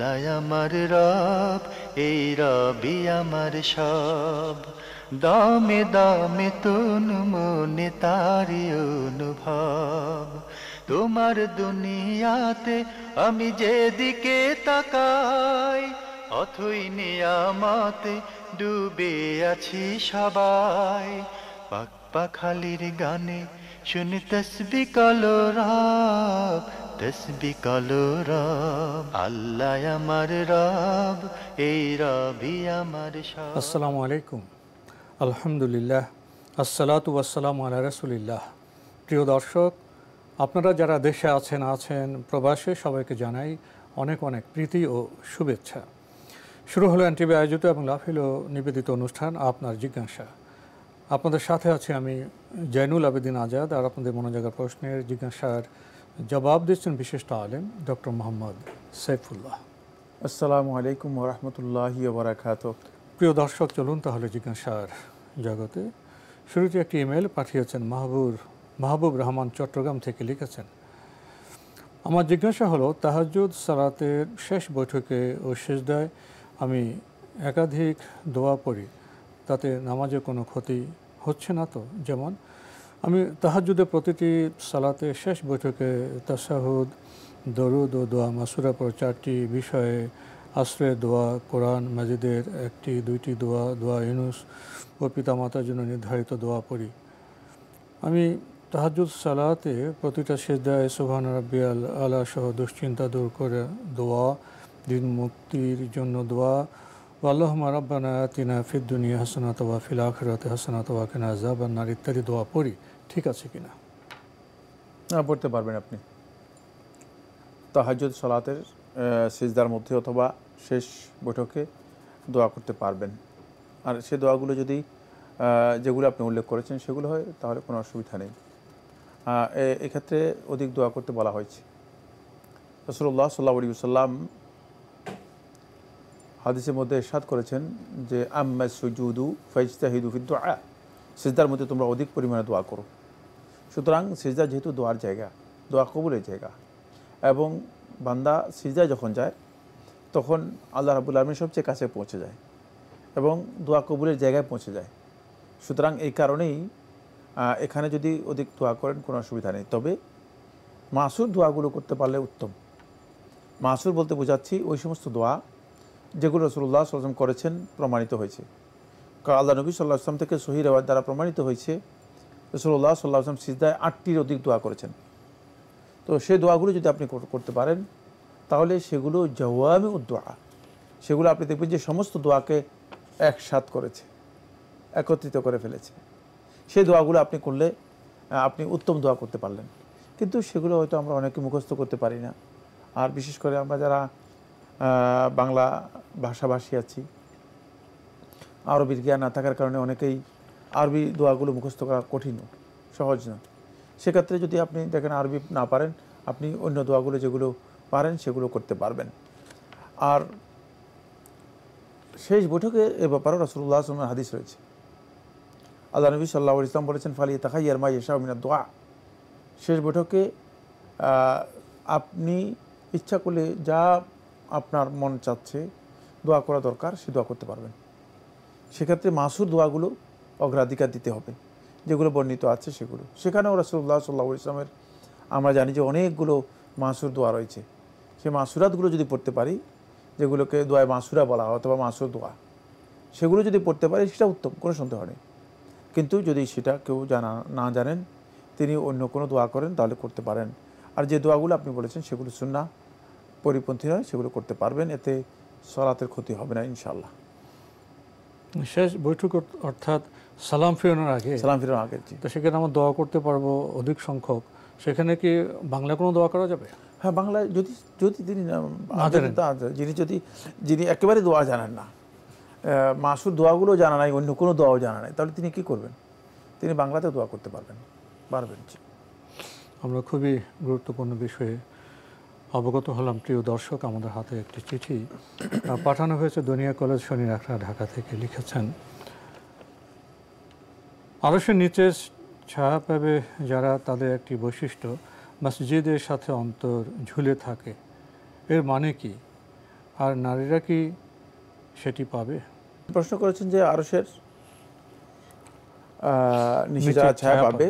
আল্লাহ আমার রব, এই রবি আমার সব। দামে দামে তুন মনে তারি অনুভব। তোমার দুনিয়াতে আমি যেদিকে তাকাই, অথই নিয়ামতে ডুবে আছি সবাই। পাক পাখালির গানে শুনি তসবি কলো রব, তসবি কলো রব। আল্লাহ আমার রব, এই রবি আমার সব। আসসালামু আলাইকুম, আলহামদুলিল্লাহ, আসসালাতু ওয়াসসালামু আলা রাসূলিল্লাহ। প্রিয় দর্শক, আপনারা যারা দেশে আছেন প্রবাসে, সবাইকে জানাই অনেক অনেক প্রীতি ও শুভেচ্ছা। শুরু হলো এনটিভি আয়োজিত এবং লাফিলো নিবেদিত অনুষ্ঠান আপনার জিজ্ঞাসা। আপনাদের সাথে আছি আমি জয়নুল আবেদিন আজাদ, আর আপনাদের মনোযোগের প্রশ্নের জিজ্ঞাসার জবাব দিচ্ছেন বিশিষ্ট আলেম ডক্টর মোহাম্মদ সাইফুল্লাহ। আসসালামু আলাইকুম ওয়া রাহমাতুল্লাহি ওয়া বারাকাতুহু। প্রিয় দর্শক, চলুন তাহলে জিজ্ঞাসার জগতে। শুরুতে একটি ইমেল পাঠিয়েছেন মাহবুব রহমান চট্টগ্রাম থেকে। লিখেছেন, আমার জিজ্ঞাসা হলো, তাহাজ্জুদ সালাতের শেষ বৈঠকে ও সিজদায় আমি একাধিক দোয়া পড়ি, তাতে নামাজে কোনো ক্ষতি হচ্ছে না তো? যেমন আমি তাহাজ্জুদের প্রতিটি সালাতের শেষ বৈঠকে তাশাহুদ, দরুদ ও দোয়া মাসুরা পর 4টি বিষয়ে আশ্রয় দোয়া, কোরআন মাজিদের 1-2টি দোয়া, দোয়া ইউনুস ও পিতামাতার জন্য নির্ধারিত দোয়া পড়ি। আমি তাহাজ্জুদ সালাতে প্রতিটা সিজদায় সুবহান রাব্বিয়াল আলা সহ দুশ্চিন্তা দূর করে দোয়া, দিন মুক্তির জন্য দোয়া, আল্লাহুম্মা রাব্বানা আতিনা ফিদ দুনিয়া হাসানাতাও ওয়া ফিল আখিরাতি হাসানাতাও ওয়া কিনা আযাবান নার ইত্যাদি দোয়া পড়ি। ঠিক আছে কিনা? না, পড়তে পারবেন আপনি। তাহাজ্জুদ সালাতের সিজদার মধ্যে অথবা শেষ বৈঠকে দোয়া করতে পারবেন। আর সে দোয়াগুলো যদি যেগুলো আপনি উল্লেখ করেছেন সেগুলো হয়, তাহলে কোনো অসুবিধা নেই। এক্ষেত্রে অধিক দোয়া করতে বলা হয়েছে। রাসূলুল্লাহ সাল্লাল্লাহু আলাইহি ওয়াসাল্লাম হাদিসের মধ্যে ইরশাদ করেছেন যে আম্মা সুজুদু ফাজতাহিদু ফিদ দুআ, সিজদার মধ্যে তোমরা অধিক পরিমাণে দোয়া করো। সুতরাং সিজদা যেহেতু দোয়ার জায়গা, দোয়া কবুলের জায়গা, এবং বান্দা সিজদায় যখন যায় তখন আল্লাহ রাব্বুল আলামিন সবচেয়ে কাছে পৌঁছে যায় এবং দোয়া কবুলের জায়গায় পৌঁছে যায়। সুতরাং এই কারণেই এখানে যদি অধিক দোয়া করেন কোনো অসুবিধা নেই। তবে মাসুর দোয়াগুলো করতে পারলে উত্তম। মাসুর বলতে বোঝাচ্ছি ওই সমস্ত দোয়া যেগুলো রাসূলুল্লাহ সাল্লাল্লাহু আলাইহি ওয়াসাল্লাম করেছেন, প্রমাণিত হয়েছে। কারণ আল্লাহ নবী সাল্লাল্লাহু আলাইহি ওয়াসাল্লাম থেকে সহিহ রিওয়ায়াত দ্বারা প্রমাণিত হয়েছে রাসূলুল্লাহ সাল্লাল্লাহু আলাইহি ওয়াসাল্লাম সিজদায় 8টির অধিক দোয়া করেছেন। তো সেই দোয়াগুলো যদি আপনি করতে পারেন তাহলে সেগুলো জাওয়ামিউদ দোয়া, সেগুলো আপনি দেখবেন যে সমস্ত দোয়াকে একসাথ করেছে, একত্রিত করে ফেলেছে। সেই দোয়াগুলো আপনি করলে আপনি উত্তম দোয়া করতে পারলেন। কিন্তু সেগুলো হয়তো আমরা অনেকে মুখস্থ করতে পারি না। আর বিশেষ করে আমরা যারা বাংলা ভাষাভাষী আছি, আরবির জ্ঞান না থাকার কারণে অনেকেই আরবি দোয়াগুলো মুখস্থ করা কঠিন, সহজ না। সেক্ষেত্রে যদি আপনি দেখেন আরবি না পারেন, আপনি অন্য দোয়াগুলো যেগুলো পারেন সেগুলো করতে পারবেন। আর শেষ বৈঠকে এ ব্যাপারে রাসূলুল্লাহ সাল্লাল্লাহু আলাইহি ওয়াসাল্লামের হাদিস রয়েছে। আল্লাহ নবী সাল্লাল্লাহু আলাইহি ওয়াসাল্লাম বলেছেন, ফালিয়াতাখায়্যার মা ইয়াশাউ মিনাদ দুআ, শেষ বৈঠকে আপনি ইচ্ছা করলে যা আপনার মন চাচ্ছে দোয়া করা দরকার সে দোয়া করতে পারবেন। সেক্ষেত্রে মাসুর দোয়াগুলো অগ্রাধিকার দিতে হবে, যেগুলো বর্ণিত আছে সেগুলো। সেখানেও রাসূলুল্লাহ সাল্লাল্লাহু আলাইহি ওয়াসাল্লামের আমরা জানি যে অনেকগুলো মাসুর দোয়া রয়েছে। সেই মাসুরাতগুলো যদি পড়তে পারি, যেগুলোকে দোয়ায় মাসুরা বলা হয় অথবা মাসুর দোয়া, সেগুলো যদি পড়তে পারি সেটা উত্তম, কোনো সন্দেহ নেই। কিন্তু যদি সেটা কেউ না জানেন, তিনি অন্য কোনো দোয়া করেন, তাহলে করতে পারেন। আর যে দোয়াগুলো আপনি বলেছেন সেগুলো সুন্নাহ পরিপন্থী নয়, সেগুলো করতে পারবেন, এতে সালাতের ক্ষতি হবে না ইনশাআল্লাহ। শেষ বৈঠক অর্থাৎ সালাম ফিরানোর আগে, তো সেখানে আমরা দোয়া করতে পারবো অধিক সংখ্যক। সেখানে কি বাংলা কোনো দোয়া করা যাবে? হ্যাঁ, বাংলায় যদি তিনি যিনি একেবারে দোয়া জানেন না, মাসুর দোয়াগুলো জানা নাই, অন্য কোনো দোয়াও জানা নাই, তাহলে তিনি কি করবেন? তিনি বাংলাতে দোয়া করতে পারবেন। আমরা খুবই গুরুত্বপূর্ণ বিষয়ে অবগত হলাম। প্রিয় দর্শক, আমাদের হাতে একটি চিঠি পাঠানো হয়েছে দুনিয়া কলেজ শনিরাখড়া, ঢাকা থেকে। লিখেছেন, আরশের নিচে ছায়া পাবে যারা, তাদের একটি বৈশিষ্ট্য মসজিদের সাথে অন্তর ঝুলে থাকে। এর মানে কি? আর নারীরা কি সেটি পাবে? প্রশ্ন করেছেন যে আরশের নিচে যারা ছায়া পাবে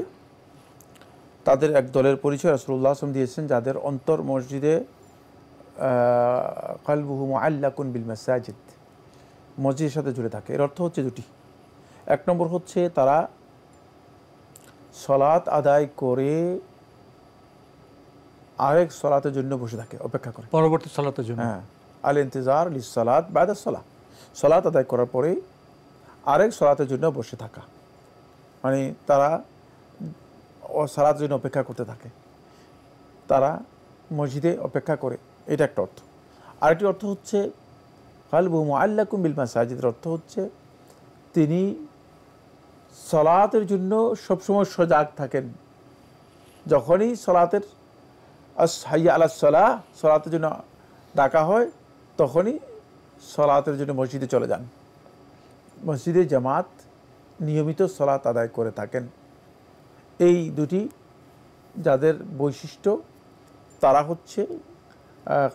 তাদের এক দলের পরিচয় রাসূলুল্লাহ সাল্লাল্লাহু আলাইহি ওয়াসাল্লাম দিয়েছেন, যাদের অন্তর মসজিদে কলবুহু মুআল্লাকুন বিল মাসাজিদ, মসজিদের সাথে জুড়ে থাকে। এর অর্থ হচ্ছে দুটি। এক নম্বর হচ্ছে তারা সালাত আদায় করে আরেক সালাতের জন্য বসে থাকে, অপেক্ষা করে, পরবর্তী সালাতের জন্য। হ্যাঁ, আল ইন্তিজার লিস সালাত বাদা সালাহ, সালাত আদায় করার পরে আরেক সালাতের জন্য বসে থাকা, মানে তারা সালাতের জন্য অপেক্ষা করতে থাকে, তারা মসজিদে অপেক্ষা করে, এটা একটা অর্থ। আরেকটি অর্থ হচ্ছে কলবুহু মুআল্লাকুন বিল মাসাজিদের অর্থ হচ্ছে তিনি সালাতের জন্য সবসময় সজাগ থাকেন। যখনই সালাতের হাইয়া আলাস সালাহ, সালাতের জন্য ডাকা হয়, তখনই সালাতের জন্য মসজিদে চলে যান, মসজিদে জামাত নিয়মিত সালাত আদায় করে থাকেন। এই দুটি যাদের বৈশিষ্ট্য, তারা হচ্ছে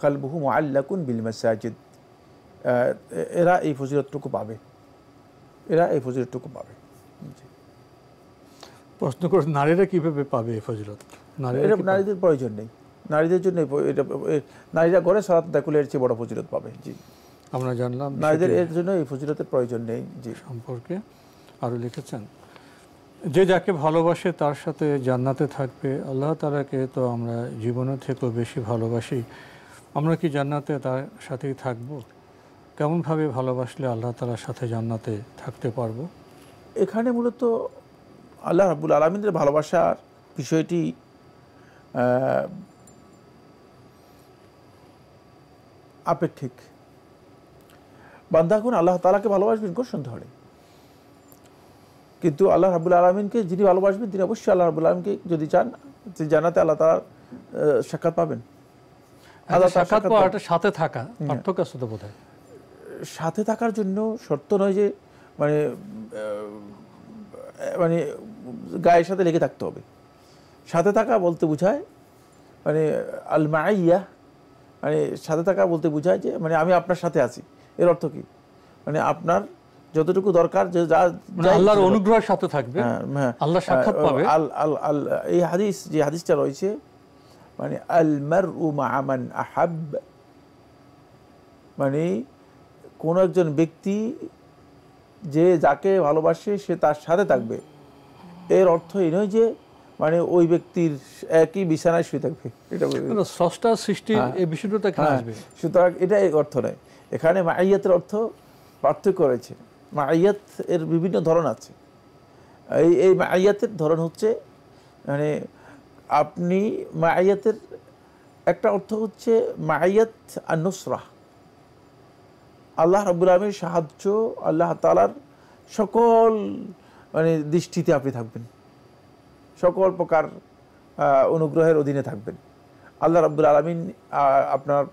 কলবুহু মুআল্লাকুন বিল মাসাজিদ, এরা এই ফজিলতটুকু পাবে, এরা এই ফজিলতটুকু পাবে। প্রশ্ন করে নারীরা কিভাবে পাবে এই ফজিলত? নারীদের প্রয়োজন নেই, নারীদের জন্য এটা, নারীরা ঘরে সালাত আদায় করলে এর চেয়ে বড় ফজিলত পাবে। জি, আমরা জানলাম নারীদের এর জন্য এই ফজিলতের প্রয়োজন নেই। জি, সম্পর্কে আরও লিখেছেন, যে যাকে ভালোবাসে তার সাথে জান্নাতে থাকবে। আল্লাহ তাআলাকে তো আমরা জীবনের থেকেও বেশি ভালোবাসি, আমরা কি জান্নাতে তার সাথেই থাকব? কেমনভাবে ভালোবাসলে আল্লাহ তাআলার সাথে জান্নাতে থাকতে পারবো? এখানে মূলত আল্লাহ রাব্বুল আলামিনের ভালোবাসার বিষয়টি আপেক্ষিক। বান্দা এখন আল্লাহ তাআলাকে ভালোবাসবেন কোন সন্দেহ নেই, কিন্তু আল্লাহ রাব্বুল আলামিনকে যিনি ভালোবাসবেন তিনি অবশ্যই আল্লাহ রাব্বুল আলামিনকে যদি চান যে জান্নাতে আল্লাহ তাআলার সাক্ষাৎ পাবেন। সাক্ষাৎ পাওয়াটা সাথে থাকা পার্থক্য আছে তো বোধহয়। সাথে থাকার জন্য শর্ত নয় যে মানে মানে গায়ের সাথে লেগে থাকতে হবে। সাথে থাকা বলতে বোঝায় মানে আল মাইয়া, মানে সাথে থাকা বলতে বোঝায় যে মানে আমি আপনার সাথে আছি। এর অর্থ কি? মানে আপনার যতটুকু দরকার, যে যা আল্লাহর অনুগ্রহের সাথে থাকবে, আল্লাহ সাক্ষাৎ পাবে। এই হাদিস, যে হাদিসটা রয়েছে, মানে আল মারউ মা'a মান আহাব, মানে কোন একজন ব্যক্তি যে যাকে ভালোবাসে সে তার সাথে থাকবে। এর অর্থ এই নয় যে মানে ওই ব্যক্তির একই বিছানায় শুয়ে থাকবে, এটা স্রষ্টা সৃষ্টির এই বিষয়টা এখানে আসবে। সুতরাং এটা এই অর্থ নয়। এখানে মাইয়াতের অর্থ পার্থক্য রয়েছে। মাইয়াত এর বিভিন্ন ধরন আছে। এই মাইয়াতের ধরন হচ্ছে মানে আপনি মাইয়াতের একটা অর্থ হচ্ছে মাইয়াত আন-নুসরা, আল্লাহ রাব্বুল আলামিনের সাহায্য, আল্লাহ তাআলার সকল মানে দৃষ্টিতে আপনি থাকবেন, সকল প্রকার অনুগ্রহের অধীনে থাকবেন। আল্লাহ রাব্বুল আলামিন আপনার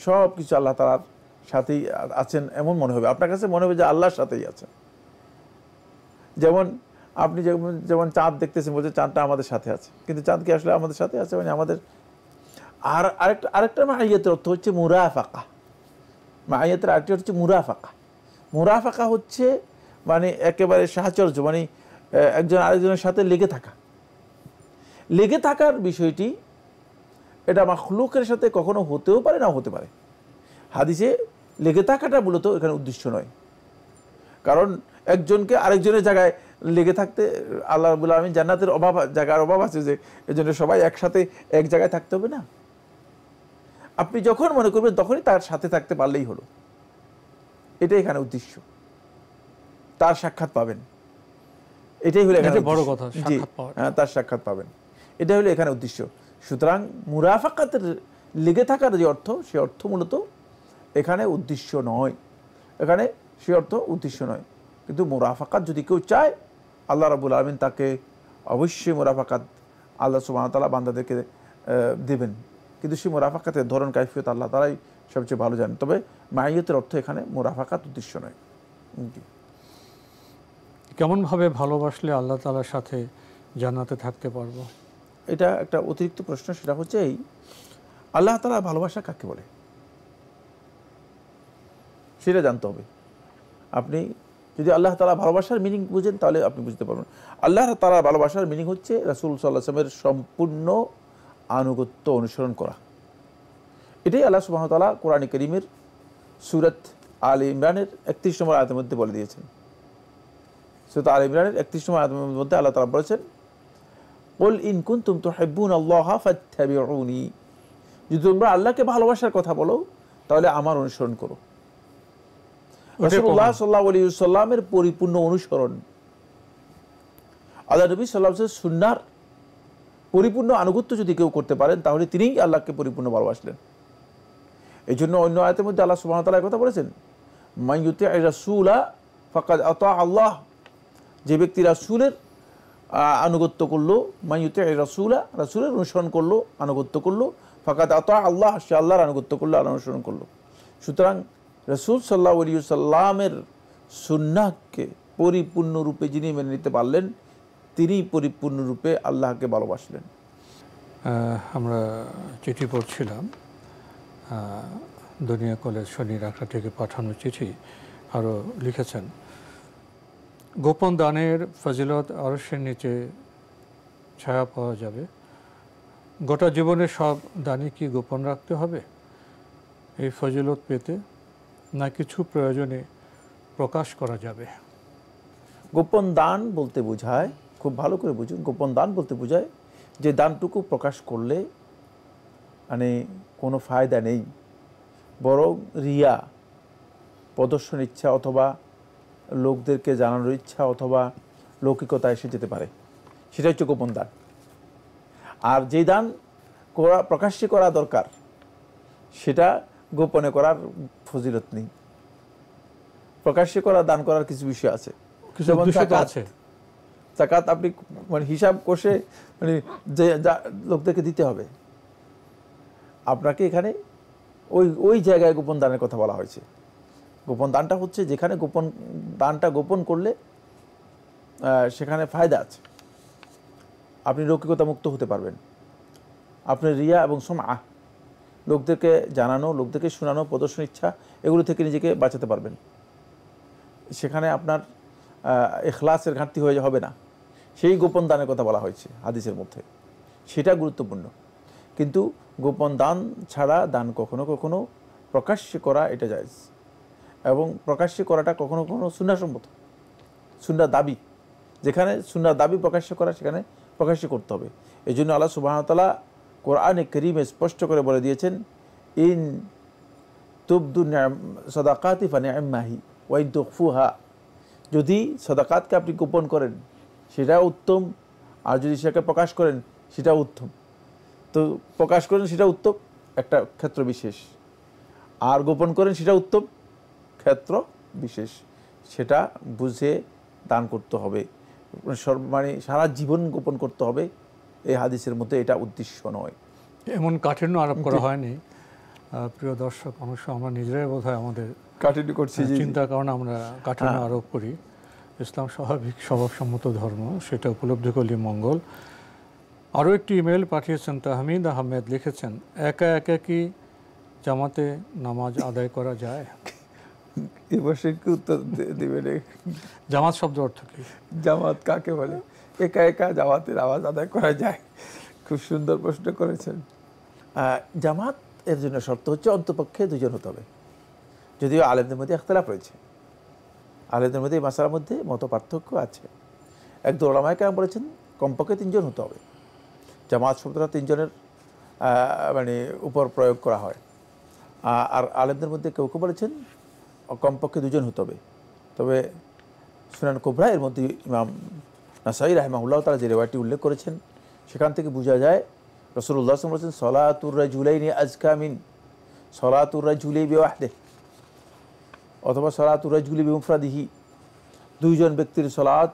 সব কিছু আল্লাহ তাআলার সাথেই আছেন এমন মনে হবে, আপনার কাছে মনে হবে যে আল্লাহর সাথেই আছেন। যেমন আপনি যেমন চাঁদ দেখতেছেন, বলছে চাঁদটা আমাদের সাথে আছে, কিন্তু চাঁদ কি আসলে আমাদের সাথে আছে? মানে আমাদের আরেকটা মাইয়াতের অর্থ হচ্ছে মুরাফাকা। মাইয়াতের আরেকটি হচ্ছে মুরাফাকা। মুরাফাকা হচ্ছে মানে একেবারে সাহচর্য, মানে একজন আরেকজনের সাথে লেগে থাকা। লেগে থাকার বিষয়টি এটা মাখলুকের সাথে কখনো হতেও পারে, নাও হতে পারে। হাদিসে লেগে থাকাটা মূলত এখানে উদ্দেশ্য নয়, কারণ একজনকে আরেকজনের জায়গায় লেগে থাকতে আল্লাহ রাব্বুল আলামিন জান্নাতের জায়গার অভাব আছে যে এজন্য সবাই একসাথে এক জায়গায় থাকতে হবে না। আপনি যখন মনে করবেন তখনই তার সাথে থাকতে পারলেই হলো, এটাই এখানে উদ্দেশ্য। তার সাক্ষাৎ পাবেন, এটাই হলো এখানে বড় কথা। হ্যাঁ, তার সাক্ষাৎ পাবেন, এটাই হলো এখানে উদ্দেশ্য। সুতরাং মুরাফাকাতের লেগে থাকার যে অর্থ, সে অর্থ মূলত এখানে উদ্দেশ্য নয়, এখানে সে অর্থ উদ্দেশ্য নয়। কিন্তু মুরাফাকাত যদি কেউ চায়, আল্লাহ রাব্বুল আলামিন তাকে অবশ্যই মুরাফাকাত আল্লাহ সুবহানাহু ওয়া তাআলা বান্দাদেরকে দেবেন, কিন্তু সেই মুরাফাকাতের ধরন কাইফিয়ত আল্লাহ তাআলাই সবচেয়ে ভালো জানেন। তবে মাইয়াতের অর্থ এখানে মুরাফাকাত উদ্দেশ্য নয়। কেমনভাবে ভালোবাসলে আল্লাহ তাআলার সাথে জান্নাতে থাকতে পারবো? এটা একটা অতিরিক্ত প্রশ্ন। সেটা হচ্ছে এই, আল্লাহ তাআলা ভালোবাসা কাকে বলে? সেটা জানতে হবে। আপনি যদি আল্লাহ তাআলা ভালোবাসার মিনিং বুঝেন তাহলে আপনি বুঝতে পারবেন। আল্লাহ তাআলা ভালোবাসার মিনিং হচ্ছে রাসূল সাল্লাল্লাহু আলাইহি ওয়াসাল্লামের সম্পূর্ণ আনুগত্য অনুসরণ করা। এটাই আল্লাহ সুবহানাহু ওয়া তাআলা কোরআনে কারীমের সূরাত আলে ইমরানের 31 নম্বর আয়াতের মধ্যে বলে দিয়েছেন। সূরা আলে ইমরানের 31 নম্বর আয়াতের মধ্যে আল্লাহ তাআলা বলেছেন, কুল ইন কুনতুম তুহিব্বুনাল্লাহা ফাত্তাবিউনি, যদি তোমরা আল্লাহকে ভালোবাসার কথা বলো তাহলে আমার অনুসরণ করো। রাসূলুল্লাহ সাল্লাল্লাহু আলাইহি ওয়াসাল্লামের পরিপূর্ণ অনুসরণ, আল্লাহ নবী সাল্লাল্লাহু আলাইহি ওয়াসাল্লামের সুন্নাহর পরিপূর্ণ আনুগত্য যদি কেউ করতে পারেন তাহলে তিনিই আল্লাহকে পরিপূর্ণ ভালোবাসলেন। এই জন্য অন্য আয়াতের মধ্যে আল্লাহ সুবহানাহু ওয়া তাআলা কথা বলেছেন, মান ইউতি'ir রাসূলা ফাকাদ আতা আল্লাহ, যে ব্যক্তি রাসূলের আনুগত্য করলো, মান ইউতি'ir রাসূলা, রাসূলের অনুসরণ করলো, আনুগত্য করলো, ফাকাদ আতা আল্লাহ, সে আল্লাহর আনুগত্য করলো, আল্লাহর অনুসরণ করলো। সুতরাং রাসূল সাল্লাল্লাহু আলাইহি ওয়াসাল্লামের সুন্নাহকে পরিপূর্ণরূপে যিনি মেনে নিতে পারলেন তিনি পরিপূর্ণরূপে আল্লাহকে ভালোবাসলেন। আমরা চিঠি পড়ছিলাম, দুনিয়া কলেজ শনির আখড়া থেকে পাঠানো চিঠি। আরও লিখেছেন, গোপন দানের ফজিলত আরশের নিচে ছায়া পাওয়া যাবে। গোটা জীবনের সব দানই কি গোপন রাখতে হবে এই ফজিলত পেতে, না কিছু প্রয়োজনে প্রকাশ করা যাবে? গোপন দান বলতে বোঝায়, খুব ভালো করে বুঝুন, গোপন দান বলতে বোঝায় যে দানটুকু প্রকাশ করলে মানে কোনো ফায়দা নেই, বরং রিয়া, প্রদর্শন ইচ্ছা অথবা লোকদেরকে জানানোর ইচ্ছা অথবা লৌকিকতা এসে যেতে পারে, সেটা হচ্ছে গোপন দান। আর যে দান করা প্রকাশ্যে করা দরকার সেটা গোপনে করার ফজিলত নেই। প্রকাশ্যে করা দান করার কিছু বিষয় আছে, যেমন যাকাত আপনি মানে হিসাব কষে মানে যে লোকদেরকে দিতে হবে, আপনাকে এখানে ওই জায়গায় গোপন দানের কথা বলা হয়েছে। গোপন দানটা হচ্ছে যেখানে গোপন দানটা গোপন করলে সেখানে ফায়দা আছে, আপনি লৌকিকতা মুক্ত হতে পারবেন, আপনার রিয়া এবং সুমআহ, লোকদেরকে জানানো, লোকদেরকে শোনানো, প্রদর্শন ইচ্ছা, এগুলো থেকে নিজেকে বাঁচাতে পারবেন। সেখানে আপনার ইখলাসের ঘাটতি হয়ে হবে না, সেই গোপন দানের কথা বলা হয়েছে হাদিসের মধ্যে, সেটা গুরুত্বপূর্ণ। কিন্তু গোপন দান ছাড়া দান কখনো কখনো প্রকাশ্যে করা এটা জায়েজ, এবং প্রকাশ্যে করাটা কখনো কখনো সুন্নাহসম্মত, সুন্নাহ দাবি, যেখানে সুন্নাহ দাবি প্রকাশ্য করা সেখানে প্রকাশ্যে করতে হবে। এই জন্য আল্লাহ সুবহানাহু ওয়া তাআলা কোরআনে কারীমে স্পষ্ট করে বলে দিয়েছেন, ইন তুবদু সাদাকাতি ফানি'মাহি ওয়া ইন তুখফুহা, যদি সাদাকাতকে আপনি গোপন করেন সেটা উত্তম, আর যদি সেটাকে প্রকাশ করেন সেটা উত্তম। তো প্রকাশ করেন সেটা উত্তম একটা ক্ষেত্র বিশেষ, আর গোপন করেন সেটা উত্তম ক্ষেত্র বিশেষ। সেটা বুঝে দান করতে হবে, মানে সারা জীবন গোপন করতে হবে, এই হাদিসের মধ্যে এটা উদ্দেশ্য নয়। এমন কাঠিন্য আরোপ করা হয়নি। প্রিয় দর্শক, অবশ্য আমরা নিজেরাই বোধ হয় আমাদের কাঠিন্য করছি, চিন্তার কারণে আমরা কাঠিন্য আরোপ করি। ইসলাম স্বাভাবিক স্বভাবসম্মত ধর্ম, সেটা উপলব্ধি করলে মঙ্গল। আরও একটি ইমেল পাঠিয়েছেন তাহমিদ আহমেদ, লিখেছেন, একা একা কি জামাতে নামাজ আদায় করা যায়? উত্তর দিবেন, জামাত শব্দ অর্থ কি? জামাত কাকে বলে? একা একা জামাতের নামাজ আদায় করা যায়? খুব সুন্দর প্রশ্ন করেছেন। জামাত এর জন্য শর্ত হচ্ছে অন্তপক্ষে দুজন হতে হবে, যদিও আলেমদের মধ্যে ইখতিলাফ রয়েছে, আলেমদের মধ্যে এই মাসালার মধ্যে মত পার্থক্য আছে। একদল উলামায়ে কেরাম বলেছেন কমপক্ষে তিনজন হতে হবে। জামাত শব্দটা তিনজনের মানে উপর প্রয়োগ করা হয়। আর আলেমদের মধ্যে কেউ কেউ বলেছেন কমপক্ষে দুজন হতে হবে। তবে সুনান কুবরা এর মধ্যে ইমাম নাসাই রাহিমাহুল্লাহ তাআলা যে রিওয়ায়াতটি উল্লেখ করেছেন সেখান থেকে বোঝা যায় রাসূলুল্লাহ সাল্লাল্লাহু আলাইহি ওয়াসাল্লাম বলেছেন, সলাতুর রাজুলাইনি আজকা মিন সলাতুর রাজুলি বিওয়াহদিহি, অথবা সলাতুর রাজুলি বিমুফরাদিহি, দুইজন ব্যক্তির সলাত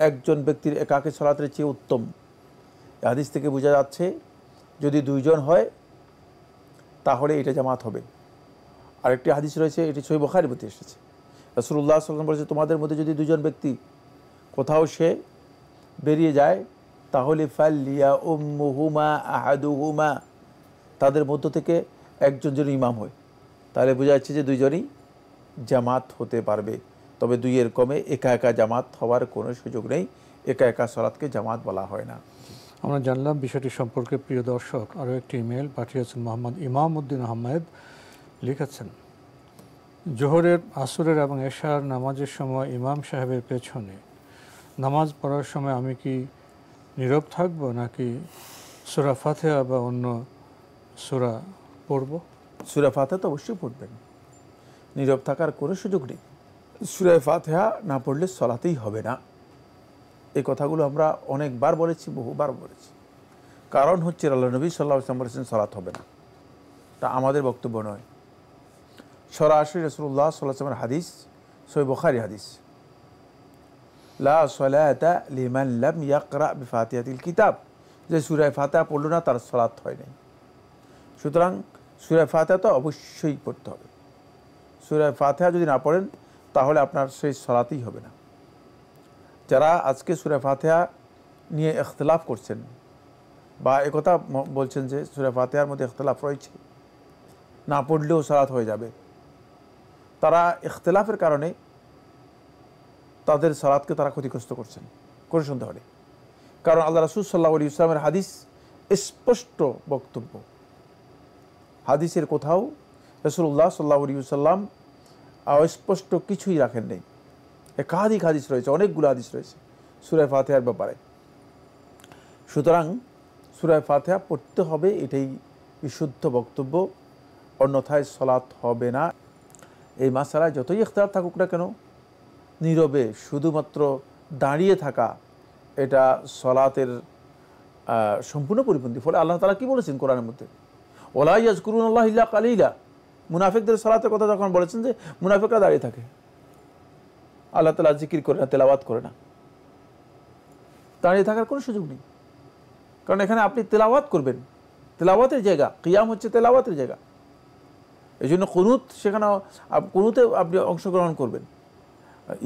একজন ব্যক্তির একাকী সলাতের চেয়ে উত্তম। এই হাদিস থেকে বোঝা যাচ্ছে যদি দুইজন হয় তাহলে এটা জামাত হবে। আরেকটি হাদিস রয়েছে, এটি সহিহ বুখারীর মধ্যে এসেছে, রাসূলুল্লাহ সাল্লাল্লাহু আলাইহি ওয়াসাল্লাম বলেছে, তোমাদের মধ্যে যদি দুজন ব্যক্তি কোথাও সে বেরিয়ে যায় তাহলে ফালিয়া উম্মুহুমা আহাদুহুমা, তাদের মধ্য থেকে একজন যেন ইমাম হয়। তাহলে বোঝা যাচ্ছে যে দুইজনই জামাত হতে পারবে, তবে দুইয়ের কমে একা একা জামাত হওয়ার কোনো সুযোগ নেই। একা একা সালাতকে জামাত বলা হয় না। আমরা জানলাম বিষয়টি সম্পর্কে। প্রিয় দর্শক, আরও একটি ইমেল পাঠিয়েছেন মোহাম্মদ ইমাম উদ্দিন আহমেদ। লিখেছেন, জোহরের, আসরের এবং এশার নামাজের সময় ইমাম সাহেবের পেছনে নামাজ পড়ার সময় আমি কি নীরব থাকবো নাকি সূরা ফাতিহা বা অন্য সূরা পড়ব? সূরা ফাতিহা তো অবশ্যই পড়বেন, নীরব থাকার কোনো সুযোগ নেই। সূরা ফাতিহা না পড়লে সালাতেই হবে না। এই কথাগুলো আমরা অনেকবার বলেছি, বহুবার বলেছি। কারণ হচ্ছে আল্লাহ নবী সাল্লাল্লাহু আলাইহি ওয়াসাল্লাম বলেছেন সালাত হবে না, তা আমাদের বক্তব্য নয়। সরাসরি রাসূলুল্লাহ সাল্লাল্লাহু আলাইহি ওয়াসাল্লামের হাদিস, সহিহ বুখারী হাদিস, লা সালাতা লিমান লাম ইয়াকরা বিফাতিহাতিল কিতাব, যে সূরা ফাতিহা পড়ল না তার সালাত হয় নাই। সুতরাং সূরা ফাতিহা তো অবশ্যই পড়তে হবে। সূরা ফাতিহা যদি না পড়েন তাহলে আপনার সেই সালাতই হবে না। যারা আজকে সূরা ফাতিহা নিয়ে ইখতিলাফ করছেন বা একথা বলছেন যে সূরা ফাতিহার মধ্যে ইখতিলাফ রয়েছে, না পড়লেও সালাত হয়ে যাবে, তারা ইখতিলাফের কারণে তাদের সালাতকে তারা ক্ষতিগ্রস্ত করছেন, কোনো সন্দেহ নেই। কারণ আল্লাহ রাসূল সাল্লাল্লাহু আলাইহি ওয়াসাল্লামের হাদিস স্পষ্ট বক্তব্য। হাদিসের কোথাও রাসূলুল্লাহ সাল্লাল্লাহু আলাইহি ওয়াসাল্লাম অস্পষ্ট কিছুই রাখেন নেই। একাধিক হাদিস রয়েছে, অনেকগুলো হাদিস রয়েছে সূরা ফাতিহার ব্যাপারে। সুতরাং সূরা ফাতিহা পড়তে হবে, এটাই বিশুদ্ধ বক্তব্য, অন্যথায় সালাত হবে না। এই মাসালায় যতই ইখতিলাফ থাকুক না কেন, নীরবে শুধুমাত্র দাঁড়িয়ে থাকা এটা সালাতের সম্পূর্ণ পরিপন্থী। ফলে আল্লাহ তাআলা কি বলেছেন কোরআনের মধ্যে, ওয়ালা ইয়াযকুরুনাল্লাহ ইল্লা কালিলা। মুনাফিকদের সালাতের কথা যখন বলেছেন যে মুনাফিকরা দাঁড়িয়ে থাকে, আল্লাহ তাআলা জিকির করে না, তেলাওয়াত করে না, দাঁড়িয়ে থাকার কোনো সুযোগ নেই। কারণ এখানে আপনি তেলাওয়াত করবেন, তেলাওয়াতের জায়গা, কিয়াম হচ্ছে তেলাওয়াতের জায়গা। এই জন্য কুনুত, সেখানে কুনুতে আপনি অংশগ্রহণ করবেন।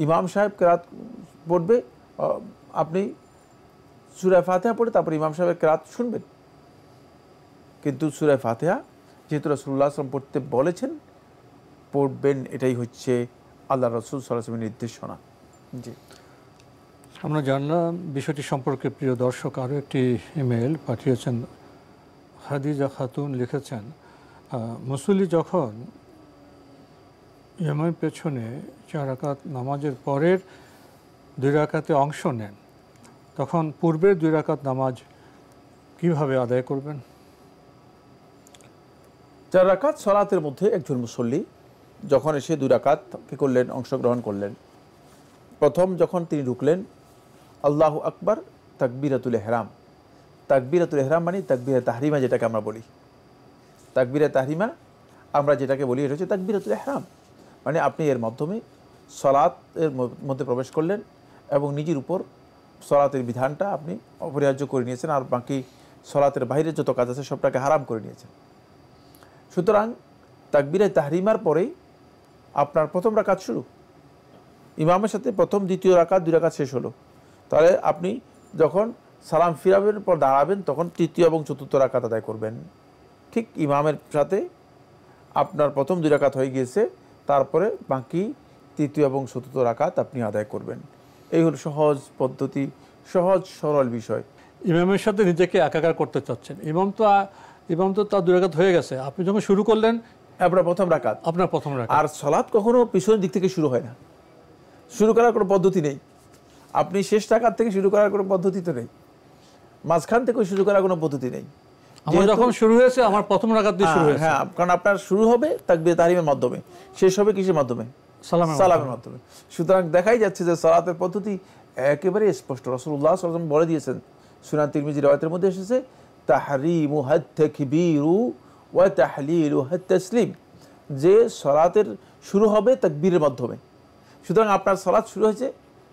ইমাম সাহেব কেরাত পড়বে, আপনি সূরা ফাতিহা পড়ে তারপর ইমাম সাহেবের কেরাত শুনবেন। কিন্তু সূরা ফাতিহা যেহেতু রাসূলুল্লাহ সাল্লাল্লাহু আলাইহি ওয়াসাল্লাম পড়তে বলেছেন, পড়বেন, এটাই হচ্ছে আল্লাহ রাসূল সাল্লাল্লাহু আলাইহি ওয়াসাল্লামের নির্দেশনা। জি, আমরা জানলাম বিষয়টি সম্পর্কে। প্রিয় দর্শক, আরও একটি ইমেল পাঠিয়েছেন খাদিজা খাতুন। লিখেছেন, মুসল্লি যখন ইমামের পেছনে 4 রাকাত নামাজের পরের 2 রাকাতে অংশ নেন, তখন পূর্বের 2 রাকাত নামাজ কিভাবে আদায় করবেন? 4 রাকাত সালাতের মধ্যে একজন মুসল্লি যখন এসে 2 রাকাত কি করলেন, অংশগ্রহণ করলেন। প্রথম যখন তিনি ঢুকলেন, আল্লাহু আকবার, তাকবীরাতুল ইহরাম। তাকবীরাতুল ইহরাম মানে তাকবীরা তাহরিমা যেটাকে আমরা বলি। তাকবীরা তাহরিমা আমরা যেটাকে বলি, এটা হচ্ছে তাকবীরাতুল ইহরাম। মানে আপনি এর মাধ্যমে সালাতের মধ্যে প্রবেশ করলেন এবং নিজের উপর সালাতের বিধানটা আপনি অপরিহার্য করে নিয়েছেন, আর বাকি সালাতের বাইরে যত কাজ আছে সবটাকে হারাম করে নিয়েছেন। সুতরাং তাকবীরা তাহরিমার পরেই আপনার প্রথম রাকাত শুরু। ইমামের সাথে প্রথম, দ্বিতীয় রাকাত, 2 রাকাত শেষ হলো। তাহলে আপনি যখন সালাম ফিরাবেন পর দাঁড়াবেন, তখন তৃতীয় এবং চতুর্থ রাকাত আদায় করবেন। ঠিক ইমামের সাথে আপনার প্রথম 2 রাকাত হয়ে গিয়েছে, তারপরে বাকি তৃতীয় এবং চতুর্থ রাকাত আপনি আদায় করবেন। এই হলো সহজ পদ্ধতি, সহজ সরল বিষয়। ইমামের সাথে নিজেকে একাকার করতে চাচ্ছেন, ইমাম তো তার 2 রাকাত হয়ে গেছে, আপনি যখন শুরু করলেন আপনার প্রথম রাকাত, আপনার প্রথম রাকাত। আর সালাত কখনো পিছনের দিক থেকে শুরু হয় না, শুরু করার কোনো পদ্ধতি নেই। আপনি শেষ রাকাত থেকে শুরু করার কোনো পদ্ধতি তো নেই, মাঝখান থেকে শুরু করার কোনো পদ্ধতি নেই। আমার যখন শুরু হয়েছে আমার প্রথম রাকাত দিয়ে শুরু হয়েছে। হ্যাঁ, কারণ আপনার শুরু হবে তাকবীর তাহরিমের মাধ্যমে, শেষ হবে কিসের মাধ্যমে? সালামের মাধ্যমে। সুতরাং দেখাই যাচ্ছে যে সালাতের পদ্ধতি একেবারে স্পষ্ট। রাসূলুল্লাহ সাল্লাল্লাহু আলাইহি ওয়াসাল্লাম বলে দিয়েছেন, সুনান তিরমিজি riwayat-এর মধ্যে এসেছে, তাহরিমু হাত তাকবীরু ওয়া তাহলিলু হাত তাসলিম, যে সালাতের শুরু হবে তাকবীরের মাধ্যমে। সুতরাং আপনার সালাত শুরু হয়েছে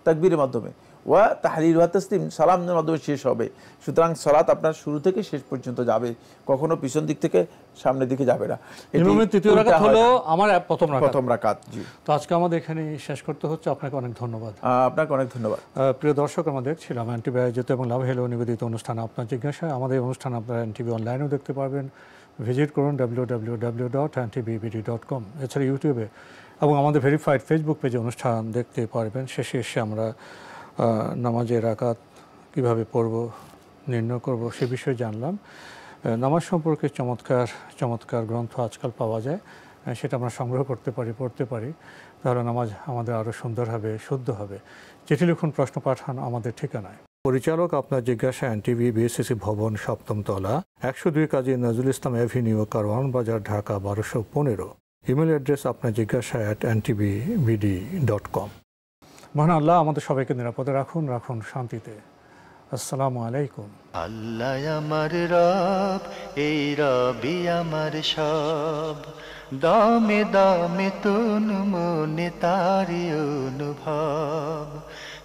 তাকবীরের মাধ্যমে, ওয়া তাহলিলু হাত তাসলিম, সালামের মাধ্যমে শেষ হবে। সুতরাং সালাত আপনার শুরু থেকে শেষ পর্যন্ত যাবে, কখনো পিছন দিক থেকে সামনের দিকে যাবে না। ইমামের তৃতীয় রাকাত হলো আমার প্রথম রাকাত। জি, তো আজকে আমাদের এখানে শেষ করতে হচ্ছে। আপনাকে অনেক ধন্যবাদ। আপনাকে অনেক ধন্যবাদ। প্রিয় দর্শক, আমরা দেখছিলাম এনটিভি আয়োজিত এবং লাভ হেলো নিবেদিত অনুষ্ঠান আপনার জিজ্ঞাসা। আমাদের অনুষ্ঠান আপনারা এনটিভি অনলাইনেও দেখতে পারবেন, ভিজিট করুন www.antibbbd.com। এছাড়া ইউটিউবে এবং আমাদের ভেরিফাইড ফেসবুক পেজে অনুষ্ঠান দেখতে পারবেন। শেষে এসে আমরা নামাজের রাকাত কীভাবে পড়ব, নির্ণয় করব সে বিষয়ে জানলাম। নামাজ সম্পর্কে চমৎকার চমৎকার গ্রন্থ আজকাল পাওয়া যায়, সেটা আমরা সংগ্রহ করতে পারি, পড়তে পারি, তাহলে নামাজ আমাদের আরও সুন্দর হবে, শুদ্ধ হবে। চিঠি লিখুন, প্রশ্ন পাঠান আমাদের ঠিকানায়। পরিচালক আপনার জিজ্ঞাসা, এনটিভি, বিএসসিসি ভবন, 7ম তলা, 102 কাজী নজরুল ইসলাম এভিনিউ, কারওয়ান বাজার, ঢাকা 1215। ইমেল অ্যাড্রেস আপনার জিজ্ঞাসা @ntbbd.com। মহান আল্লাহ আমাদের সবাইকে নিরাপদে রাখুন, রাখুন শান্তিতে। আসসালামু আলাইকুম। আল্লাহ আমার রব, এই রবি আমার সব, দামে দামে তন মনে তারি অনুভব।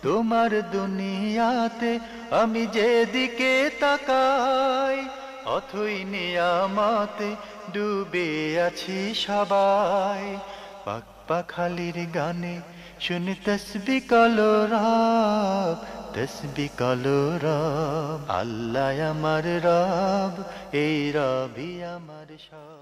তোমার দুনিয়াতে আমি যেদিকে তাকাই, অথই নিয়ামতে ডুবে আছি সবাই। পাক পাখালির গানে শুনি তসবিহ কালো রব, তসবিহ কালো রব। আল্লাহ আমার রব, এই রবি আমার সব।